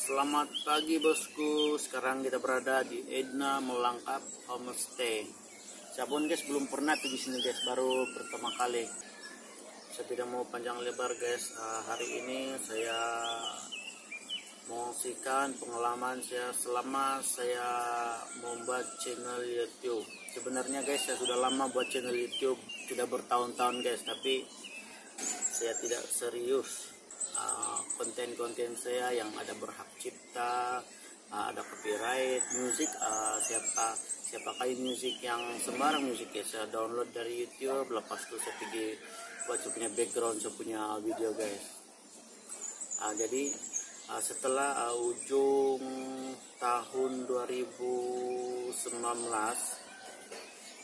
Selamat pagi bosku, sekarang kita berada di Edna Melangkap Homestay. Saya pun guys belum pernah pergi sini guys, baru pertama kali. Saya tidak mau panjang lebar guys, hari ini saya mengungsikan pengalaman saya selama saya membuat channel YouTube. Sebenarnya guys saya sudah lama buat channel YouTube, sudah bertahun-tahun guys, tapi saya tidak serius. Konten-konten saya yang ada berhak cipta, ada copyright musik, saya pakai musik yang sembarang musik ya, saya download dari YouTube, lepas itu saya pergi buat saya punya background, saya punya video guys. Jadi setelah ujung tahun 2019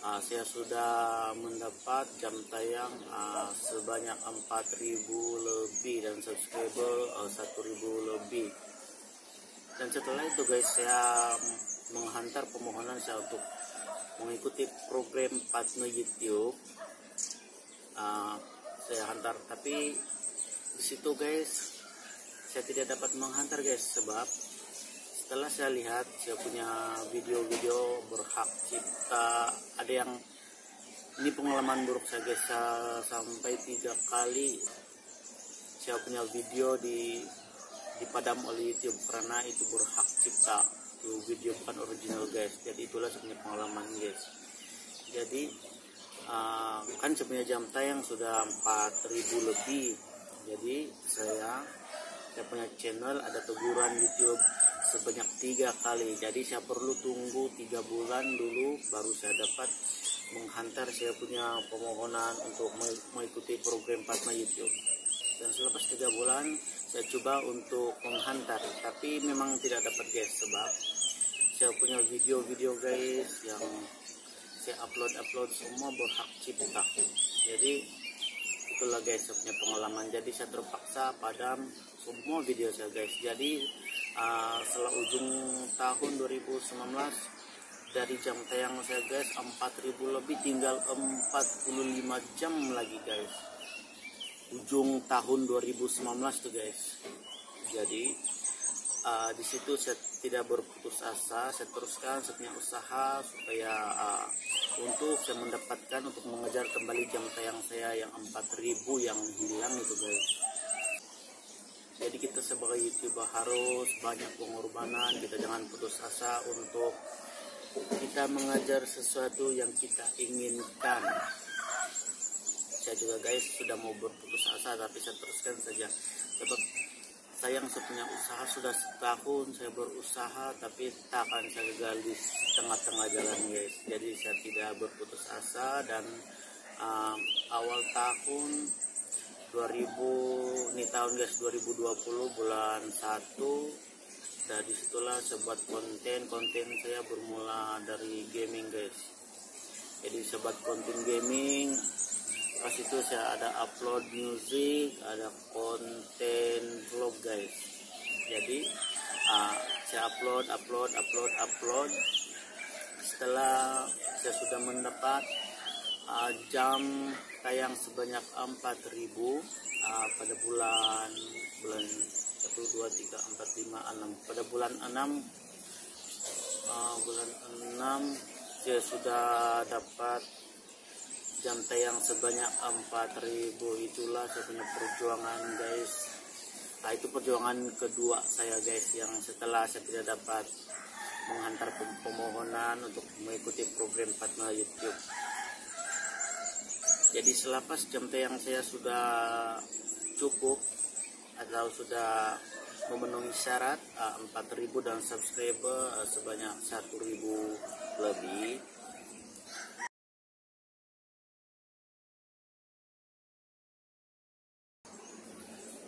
saya sudah mendapat jam tayang sebanyak 4.000 lebih dan subscriber 1.000 lebih. Dan setelah itu guys saya menghantar permohonan saya untuk mengikuti program partner YouTube. Saya hantar, tapi di situ guys saya tidak dapat menghantar guys, sebab setelah saya lihat saya punya video-video berhak cipta, ada yang ini pengalaman buruk saya guys, sampai 3 kali saya punya video dipadam oleh YouTube karena itu berhak cipta, itu video bukan original guys. Jadi itulah saya punya pengalaman guys. Jadi kan saya punya jam tayang sudah 4.000 lebih. Jadi saya punya channel ada teguran YouTube sebanyak 3 kali. Jadi saya perlu tunggu 3 bulan dulu baru saya dapat menghantar saya punya permohonan untuk mengikuti program partner YouTube. Dan selepas 3 bulan saya coba untuk menghantar, tapi memang tidak dapat guys, sebab saya punya video-video guys yang saya upload semua berhak cipta. Jadi itulah guys saya punya pengalaman. Jadi saya terpaksa padam semua video saya guys. Jadi setelah ujung tahun 2019 dari jam tayang saya guys 4.000 lebih, tinggal 45 jam lagi guys ujung tahun 2019 tuh guys. Jadi di situ saya tidak berputus asa, saya teruskan saya punya usaha supaya untuk saya mendapatkan untuk mengejar kembali jam tayang saya yang 4.000 yang hilang itu guys. Jadi kita sebagai YouTuber harus banyak pengorbanan, kita jangan putus asa untuk kita mengajar sesuatu yang kita inginkan. Saya juga guys sudah mau berputus asa, tapi saya teruskan saja. Sebab saya yang punya usaha sudah setahun saya berusaha, tapi tak akan saya gagal di tengah-tengah jalan guys. Jadi saya tidak berputus asa, dan awal tahun 2000 nih tahun guys 2020 bulan 1, dari situlah saya buat konten saya bermula dari gaming guys. Jadi saya buat konten gaming, pas itu saya ada upload musik, ada konten vlog guys. Jadi saya upload. Setelah saya sudah mendapat jam tayang sebanyak 4.000 pada bulan 1, 2, 3, 4, 5, 6 pada bulan 6 saya sudah dapat jam tayang sebanyak 4.000. Itulah saya punya perjuangan guys. Itu perjuangan kedua saya guys, yang setelah saya tidak dapat menghantar permohonan untuk mengikuti program partner YouTube. Jadi selepas jam tayang saya sudah cukup atau sudah memenuhi syarat 4.000 dan subscriber sebanyak 1.000 lebih,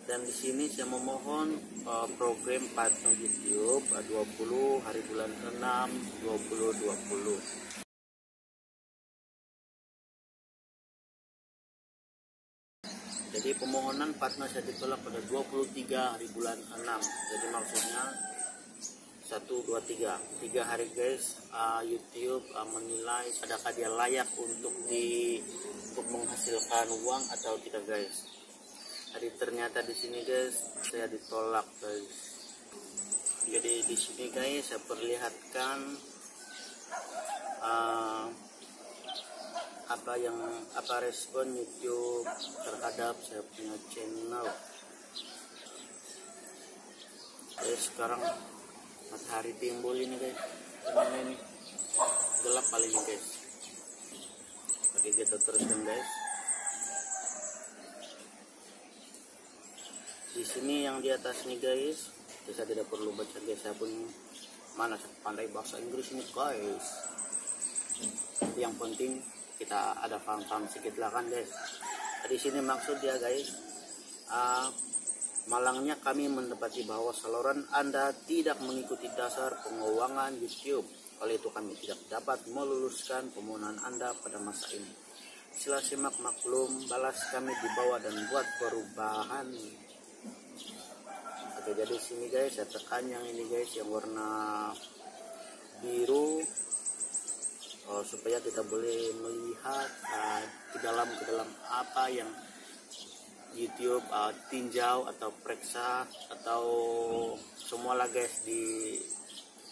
dan di sini saya memohon program partner YouTube 20 hari bulan 6 2020. Jadi permohonan partner saya ditolak pada 23 hari bulan 6. Jadi maksudnya 1, 2, 3 hari guys. YouTube menilai adakah dia layak untuk menghasilkan uang atau tidak guys. Jadi ternyata di sini guys saya ditolak guys. di sini guys saya perlihatkan apa respon YouTube terhadap saya punya channel. Sekarang matahari timbul ini guys, ini gelap paling guys. Oke, kita teruskan guys. Di sini yang di atas nih guys, saya tidak perlu baca guys, saya pun mana pandai bahasa Inggris ini guys. Yang penting kita ada paham-paham sedikit lah kan guys. Di sini maksud dia guys, malangnya kami mendapati bahwa saluran Anda tidak mengikuti dasar penguangan YouTube. Oleh itu kami tidak dapat meluluskan permohonan Anda pada masa ini. Sila simak maklum balas kami di bawah dan buat perubahan. Oke, jadi sini guys saya tekan yang ini guys, yang warna biru, supaya kita boleh melihat ke dalam apa yang YouTube tinjau atau periksa atau semualah guys di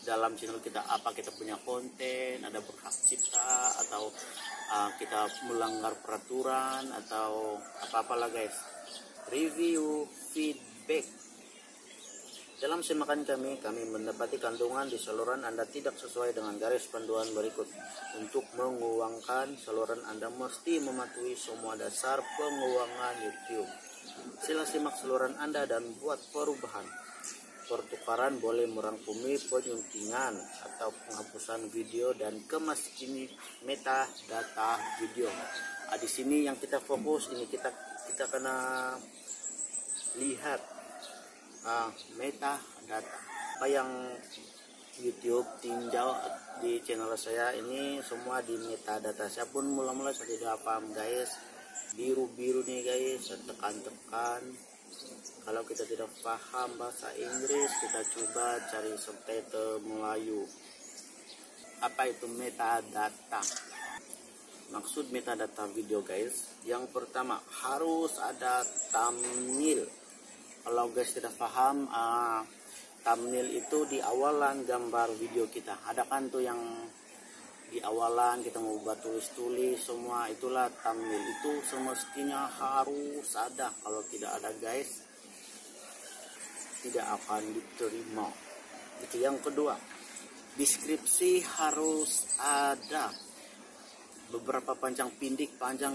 dalam channel kita, apa kita punya konten, ada berhak cipta atau kita melanggar peraturan atau apa-apalah guys. Review feedback. Dalam semakan kami mendapati kandungan di saluran Anda tidak sesuai dengan garis panduan berikut. Untuk menguangkan saluran Anda mesti mematuhi semua dasar penguangan YouTube. Sila simak saluran Anda dan buat perubahan. Pertukaran boleh merangkumi penyuntingan atau penghapusan video dan kemaskini metadata video. Di sini yang kita fokus ini kita kena lihat metadata, apa yang YouTube tinjau di channel saya ini semua di metadata. Saya pun mula-mula saya tidak paham guys, biru-biru nih guys, saya tekan-tekan. Kalau kita tidak paham bahasa Inggris, kita coba cari subtitle Melayu. Apa itu metadata? Maksud metadata video guys, yang pertama harus ada thumbnail. Kalau guys tidak paham, thumbnail itu di awalan gambar video kita. Ada kan tuh yang di awalan kita mau buat tulis-tulis semua, itulah thumbnail. Itu semestinya harus ada. Kalau tidak ada guys, tidak akan diterima. Itu yang kedua. Deskripsi harus ada. Beberapa panjang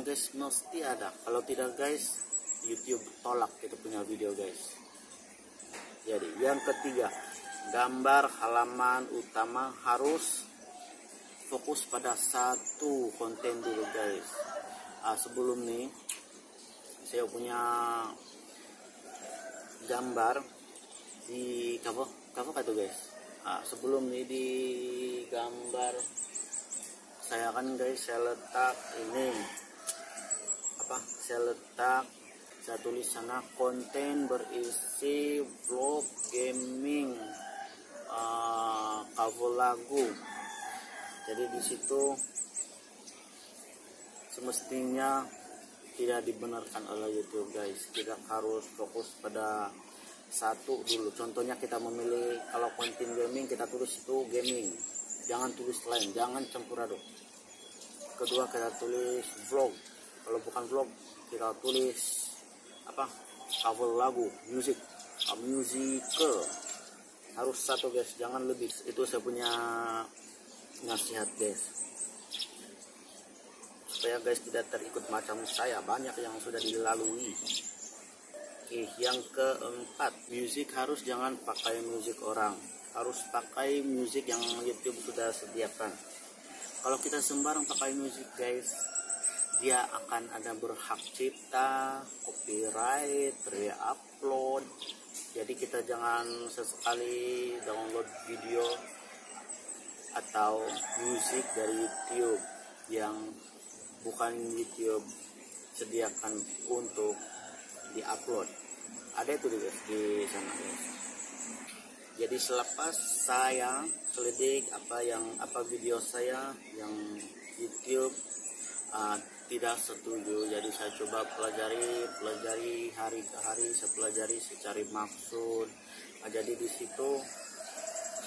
guys mesti ada. Kalau tidak guys, YouTube tolak kita punya video guys. Jadi yang ketiga, gambar halaman utama harus fokus pada satu konten dulu guys. Sebelum nih saya punya gambar di cover itu guys. Sebelum nih di gambar saya kan guys, saya letak ini saya tulis sana konten berisi vlog, gaming, cover lagu. Jadi di situ semestinya tidak dibenarkan oleh YouTube guys. Tidak harus fokus pada satu dulu. Contohnya kita memilih kalau konten gaming, kita tulis itu gaming, jangan tulis lain, jangan campur aduk. Kedua kita tulis vlog, kalau bukan vlog kita tulis cover lagu, musical. Harus satu guys, jangan lebih. Itu saya punya nasihat guys, supaya guys tidak terikut macam saya, banyak yang sudah dilalui. Oke, yang keempat, musik harus jangan pakai musik orang, harus pakai musik yang YouTube sudah sediakan. Kalau kita sembarang pakai musik guys, dia akan ada berhak cipta, copyright, re-upload. Jadi kita jangan sesekali download video atau musik dari YouTube yang bukan YouTube sediakan untuk di-upload. Ada itu guys di sana guys. Jadi selepas saya selidik apa video saya yang YouTube tidak setuju, jadi saya coba pelajari hari ke hari, saya pelajari, saya cari maksud. Jadi di situ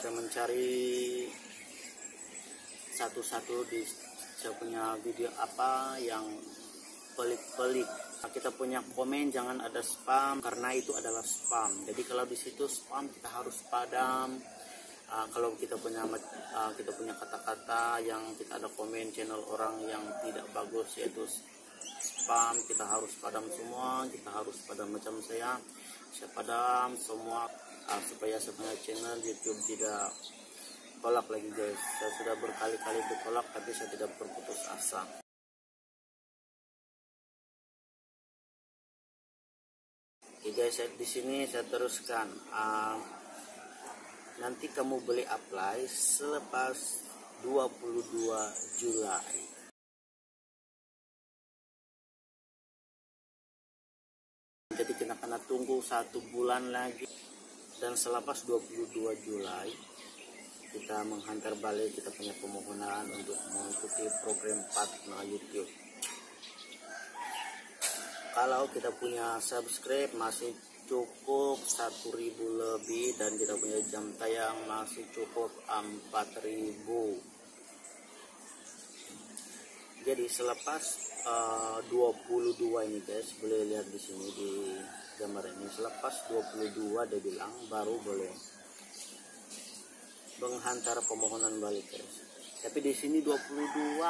saya mencari satu-satu di saya punya video apa yang pelik-pelik. Kita punya komen jangan ada spam karena itu adalah spam. Jadi kalau di situ spam kita harus padam. Kalau kita punya kata-kata yang kita ada komen channel orang yang tidak bagus yaitu spam, kita harus padam semua. Kita harus padam macam saya padam semua supaya saya punya channel YouTube tidak tolak lagi guys. Saya sudah berkali-kali ditolak tapi saya tidak berputus asa. Oke guys, di sini saya teruskan. Nanti kamu boleh apply selepas 22 Juli. Jadi kita kena tunggu 1 bulan lagi. Dan selepas 22 Juli kita menghantar balik kita punya permohonan untuk mengikuti program partner YouTube. Kalau kita punya subscribe masih cukup 1.000 lebih dan kita punya jam tayang masih cukup 4.000. Jadi selepas 22 ini guys, boleh lihat di sini di gambar ini, selepas 22 dia bilang baru boleh menghantar permohonan balik guys. Tapi di sini 22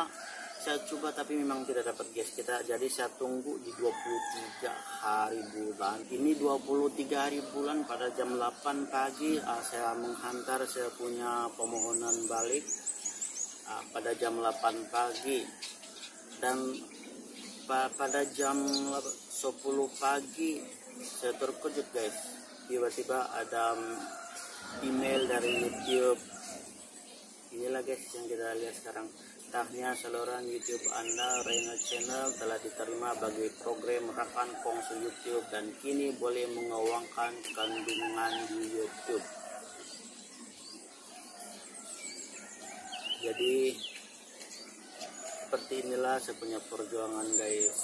saya coba tapi memang tidak dapat guys. Jadi saya tunggu di 23 hari bulan. Ini 23 hari bulan pada jam 8 pagi saya menghantar saya punya permohonan balik pada jam 8 pagi. Dan pada jam 10 pagi saya terkejut guys. Tiba-tiba ada email dari YouTube. Inilah guys yang kita lihat sekarang. Tahniah saluran YouTube Anda, Reina Channel telah diterima bagi program Rakan Kongsi YouTube dan kini boleh mengawangkan kandungan di YouTube. Jadi seperti inilah saya punya perjuangan guys.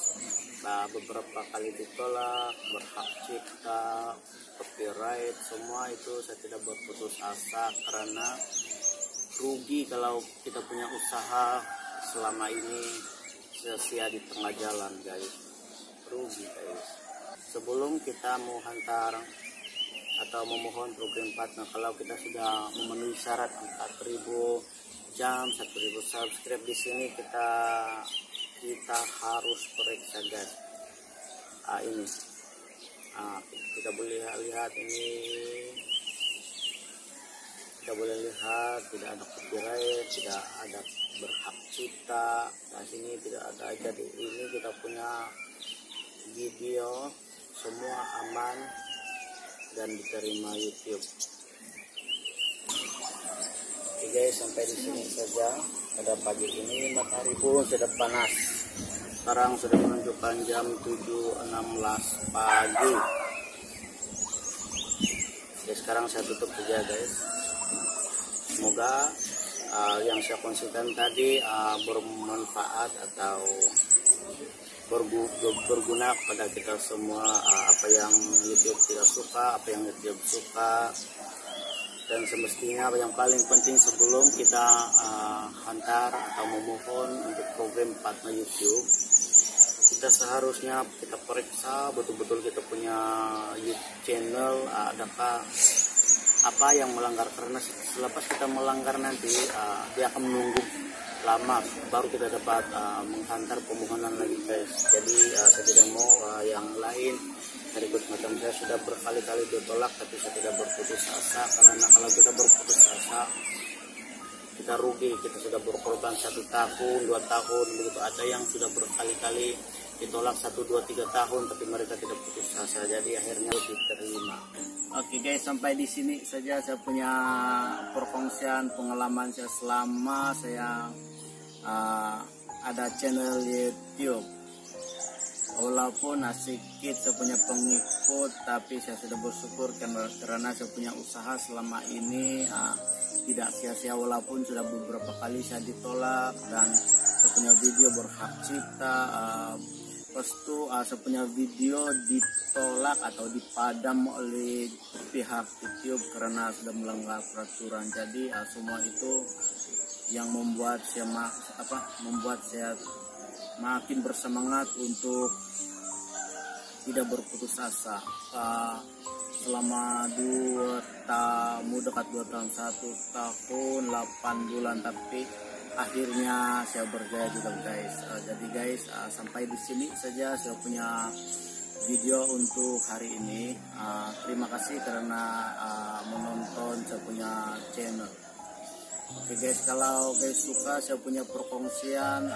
Beberapa kali ditolak, berhak cipta, copyright, semua itu saya tidak berputus asa karena rugi kalau kita punya usaha selama ini sia-sia di tengah jalan guys. Rugi guys. Sebelum kita mau hantar atau memohon program partner, kalau kita sudah memenuhi syarat 4.000 jam, 1.000 subscribe di sini kita harus periksa guys. Ini kita boleh lihat ini. Kita boleh lihat tidak ada copyright, tidak ada berhak cipta. Nah sini tidak ada. Jadi ini kita punya video semua aman dan diterima YouTube. Oke guys, sampai di sini saja pada pagi ini. Matahari pun sudah panas. Sekarang sudah menunjukkan jam 7.16 pagi. Oke, sekarang saya tutup saja guys. Semoga yang saya kongsikan tadi bermanfaat atau berguna kepada kita semua. Apa yang YouTube tidak suka, apa yang YouTube suka, dan semestinya yang paling penting sebelum kita hantar atau memohon untuk program partner YouTube, kita seharusnya kita periksa betul-betul kita punya YouTube channel adakah apa yang melanggar, karena selepas kita melanggar nanti dia akan menunggu lama baru kita dapat menghantar permohonan lagi guys. Jadi saya tidak mau yang lain berikut macam saya sudah berkali-kali ditolak tapi saya tidak berputus asa, karena kalau kita berputus asa kita rugi. Kita sudah berkorban 1 tahun 2 tahun begitu. Ada yang sudah berkali-kali ditolak 1 2 3 tahun tapi mereka tidak putus asa, jadi akhirnya diterima. Oke guys, sampai di sini saja saya punya perkongsian pengalaman saya selama saya ada channel YouTube. Walaupun sedikit saya punya pengikut, tapi saya sudah bersyukur karena saya punya usaha selama ini tidak sia-sia. Walaupun sudah beberapa kali saya ditolak dan saya punya video berhak cipta, pas itu saya punya video ditolak atau dipadam oleh pihak YouTube karena sudah melanggar peraturan. Jadi semua itu yang membuat saya makin bersemangat untuk tidak berputus asa. Selama dekat 2 tahun, 1 tahun 8 bulan, tapi akhirnya saya berjaya juga guys. Jadi guys, sampai di sini saja saya punya video untuk hari ini. Terima kasih karena menonton saya punya channel. Oke guys, kalau guys suka saya punya perkongsian,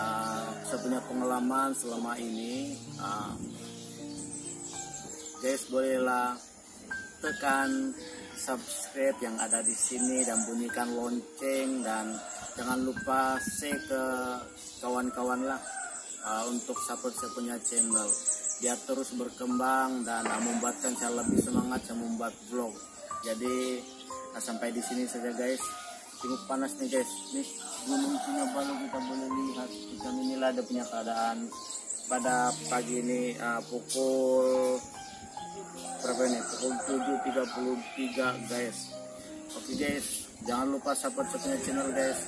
saya punya pengalaman selama ini, guys bolehlah tekan subscribe yang ada di sini dan bunyikan lonceng, dan jangan lupa share ke kawan-kawan lah untuk support saya punya channel biar terus berkembang dan membuatkan saya lebih semangat saya membuat vlog. Jadi sampai di sini saja guys. Cukup panas nih guys, nih Gunung Kinabalu kita boleh lihat. Ikan inilah ada punya keadaan pada pagi ini, pukul berapa ini? Pukul 7.33 guys. Oke guys, jangan lupa support saya punya channel guys.